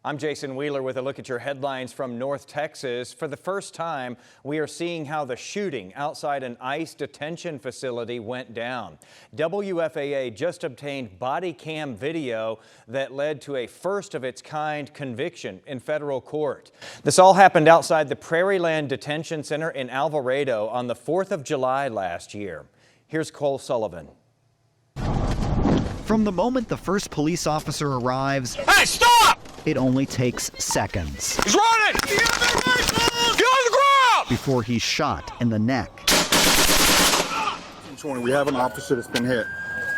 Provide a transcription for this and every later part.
I'm Jason Wheeler with a look at your headlines from North Texas. For the first time, we are seeing how the shooting outside an ICE detention facility went down. WFAA just obtained body cam video that led to a first-of-its-kind conviction in federal court. This all happened outside the Prairieland Detention Center in Alvarado on the 4th of July last year. Here's Cole Sullivan. From the moment the first police officer arrives, hey, stop! It only takes seconds. He's running! Get on the ground! Before he's shot in the neck. We have an officer that's been hit.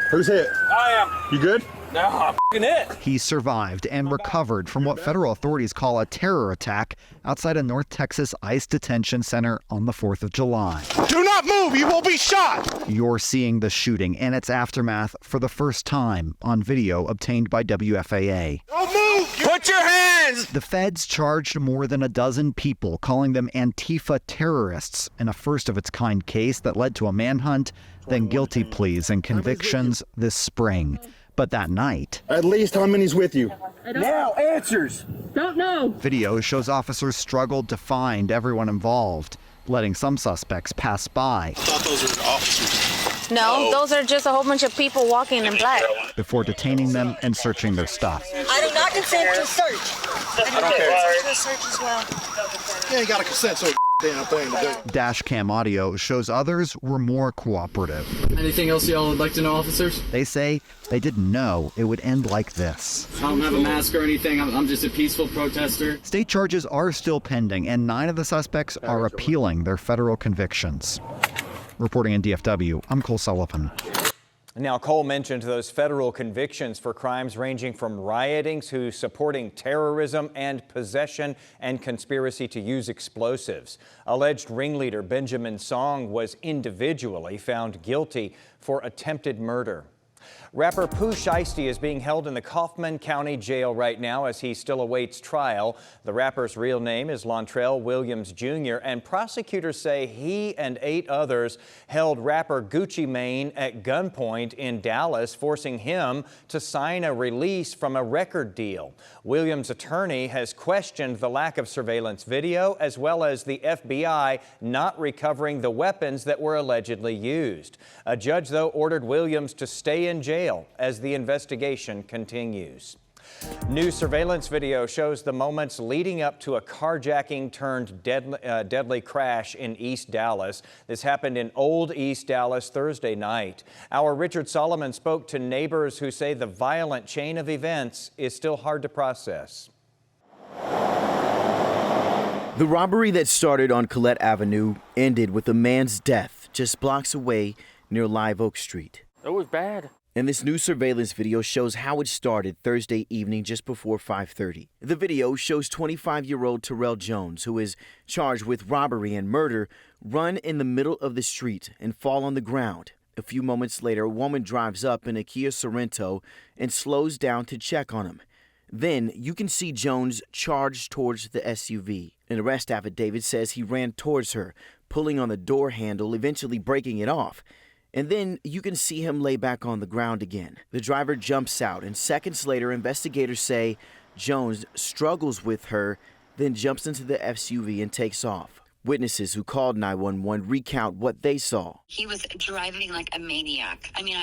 Who's hit? I am. You good? No, I'm hit. He survived and recovered from what federal authorities call a terror attack outside a North Texas ICE detention center on the 4th of July. Do not move, you will be shot! You're seeing the shooting and its aftermath for the first time on video obtained by WFAA. Don't move! Put your hands! The feds charged more than a dozen people, calling them Antifa terrorists, in a first-of-its-kind case that led to a manhunt, then guilty pleas and convictions this spring. But that night, at least how many's with you? Now, answers. Don't know. Video shows officers struggled to find everyone involved, letting some suspects pass by. I thought those were officers. No, those are just a whole bunch of people walking in black. Before detaining them and searching their stuff. I do not consent to search. I don't care. To search as well. Yeah, you got to consent to a damn thing to do. Dash cam audio shows others were more cooperative. Anything else y'all would like to know, officers? They say they didn't know it would end like this. I don't have a mask or anything. I'm just a peaceful protester. State charges are still pending, and 9 of the suspects are appealing their federal convictions. Reporting in DFW, I'm Cole Sullivan. Now, Cole mentioned those federal convictions for crimes ranging from rioting to supporting terrorism and possession and conspiracy to use explosives. Alleged ringleader Benjamin Song was individually found guilty for attempted murder. Rapper Pooh Shiesty is being held in the Kaufman County Jail right now as he still awaits trial. The rapper's real name is Lontrell Williams Jr., and prosecutors say he and 8 others held rapper Gucci Mane at gunpoint in Dallas, forcing him to sign a release from a record deal. Williams' attorney has questioned the lack of surveillance video, as well as the FBI not recovering the weapons that were allegedly used. A judge, though, ordered Williams to stay in jail as the investigation continues. New surveillance video shows the moments leading up to a carjacking turned deadly crash in East Dallas. This happened in Old East Dallas Thursday night. Our Richard Solomon spoke to neighbors who say the violent chain of events is still hard to process. The robbery that started on Collette Avenue ended with a man's death just blocks away near Live Oak Street. It was bad. And this new surveillance video shows how it started Thursday evening just before 5:30. The video shows 25-year-old Terrell Jones, who is charged with robbery and murder, run in the middle of the street and fall on the ground. A few moments later, a woman drives up in a Kia Sorento and slows down to check on him. Then you can see Jones charge towards the SUV. An arrest affidavit says he ran towards her, pulling on the door handle, eventually breaking it off. And then you can see him lay back on the ground again. The driver jumps out, and seconds later, investigators say Jones struggles with her, then jumps into the SUV and takes off. Witnesses who called 911 recount what they saw. He was driving like a maniac. I mean,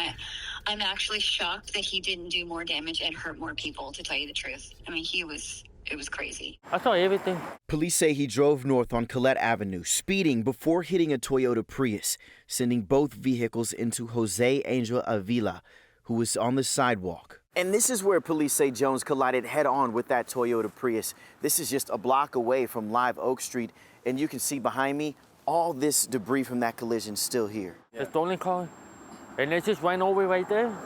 I'm actually shocked that he didn't do more damage and hurt more people, to tell you the truth. I mean, it was crazy. I saw everything. Police say he drove north on Collette Avenue, speeding before hitting a Toyota Prius, sending both vehicles into Jose Angel Avila, who was on the sidewalk. And this is where police say Jones collided head-on with that Toyota Prius. This is just a block away from Live Oak Street, and you can see behind me all this debris from that collision still here. The stolen car, and it just went over right there,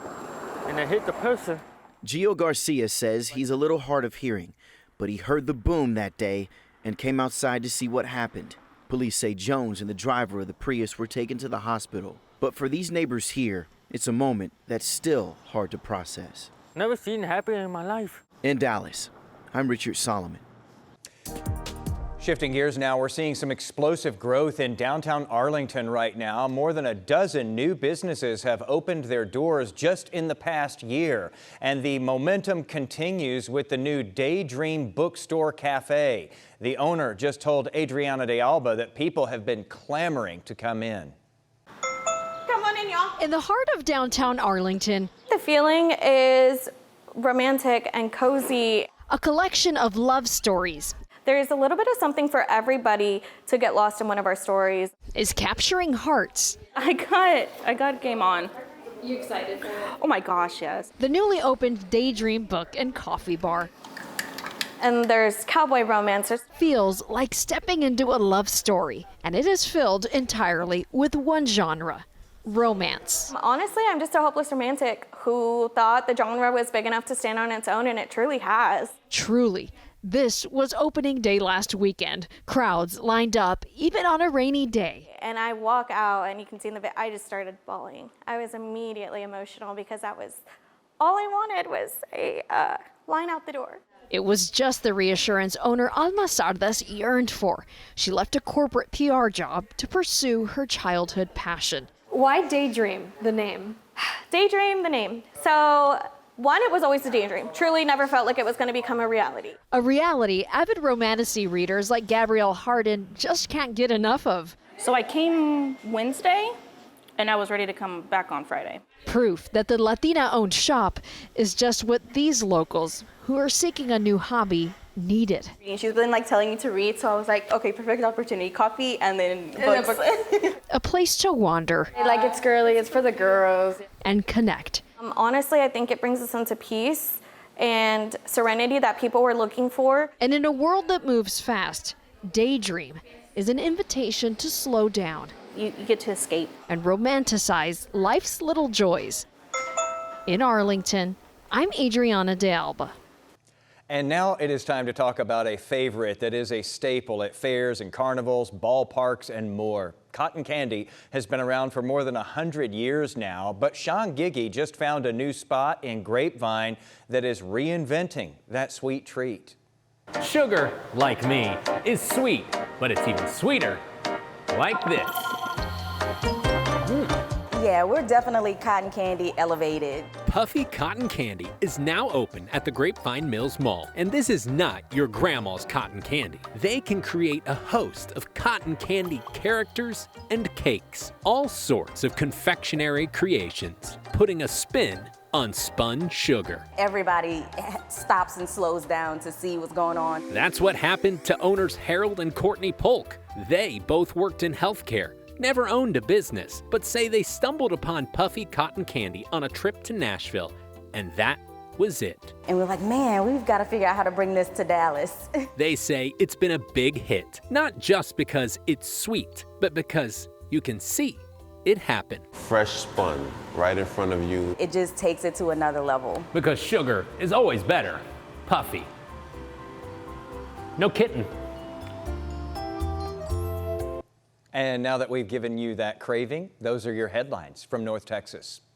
and it hit the person. Gio Garcia says he's a little hard of hearing, but he heard the boom that day and came outside to see what happened. Police say Jones and the driver of the Prius were taken to the hospital. But for these neighbors here, it's a moment that's still hard to process. Never seen it happen in my life. In Dallas, I'm Richard Solomon. Shifting gears now, we're seeing some explosive growth in downtown Arlington right now. More than a dozen new businesses have opened their doors just in the past year. And the momentum continues with the new Daydream Bookstore Cafe. The owner just told Adriana de Alba that people have been clamoring to come in. Come on in, y'all. In the heart of downtown Arlington, The feeling is romantic and cozy. a collection of love stories There's a little bit of something for everybody to get lost in one of our stories. is capturing hearts. I got Game On. You excited for it? Oh my gosh, yes. The newly opened Daydream Book and Coffee Bar And there's cowboy romancers. feels like stepping into a love story, and it is filled entirely with one genre: romance. Honestly, I'm just a hopeless romantic who thought the genre was big enough to stand on its own, and it truly has. Truly, this was opening day last weekend. Crowds lined up, even on a rainy day. And I walk out, and you can see in the video, I just started bawling. I was immediately emotional because that was all I wanted was a line out the door. It was just the reassurance owner Alma Sardas yearned for. She left a corporate PR job to pursue her childhood passion. Why Daydream, the name? Daydream, the name. So, one, it was always a daydream. Truly never felt like it was going to become a reality. A reality avid romantasy readers like Gabrielle Hardin just can't get enough of. So I came Wednesday, and I was ready to come back on Friday. Proof that the Latina-owned shop is just what these locals, who are seeking a new hobby, needed. She's been like telling me to read, so I was like, okay, perfect opportunity. Coffee and then books. A place to wander. Like, it's girly, it's for the girls. And connect. Honestly, I think it brings a sense of peace and serenity that people were looking for. And in a world that moves fast, Daydream is an invitation to slow down. You get to escape. And romanticize life's little joys. In Arlington, I'm Adriana de Alba. And now it is time to talk about a favorite that is a staple at fairs and carnivals, ballparks, and more. Cotton candy has been around for more than 100 years now, but Sean Giggy just found a new spot in Grapevine that is reinventing that sweet treat. Sugar, like me, is sweet, but it's even sweeter like this. Yeah, we're definitely cotton candy elevated. Puffy Cotton Candy is now open at the Grapevine Mills Mall, and this is not your grandma's cotton candy. They can create a host of cotton candy characters and cakes, all sorts of confectionery creations, putting a spin on spun sugar. Everybody stops and slows down to see what's going on. That's what happened to owners Harold and Courtney Polk. They both worked in healthcare, never owned a business, but say they stumbled upon Puffy Cotton Candy on a trip to Nashville, and that was it. And we're like, man, we've got to figure out how to bring this to Dallas. They say it's been a big hit, not just because it's sweet, but because you can see it happen. Fresh spun right in front of you. It just takes it to another level. Because sugar is always better. Puffy. No kitten. And now that we've given you that craving, those are your headlines from North Texas.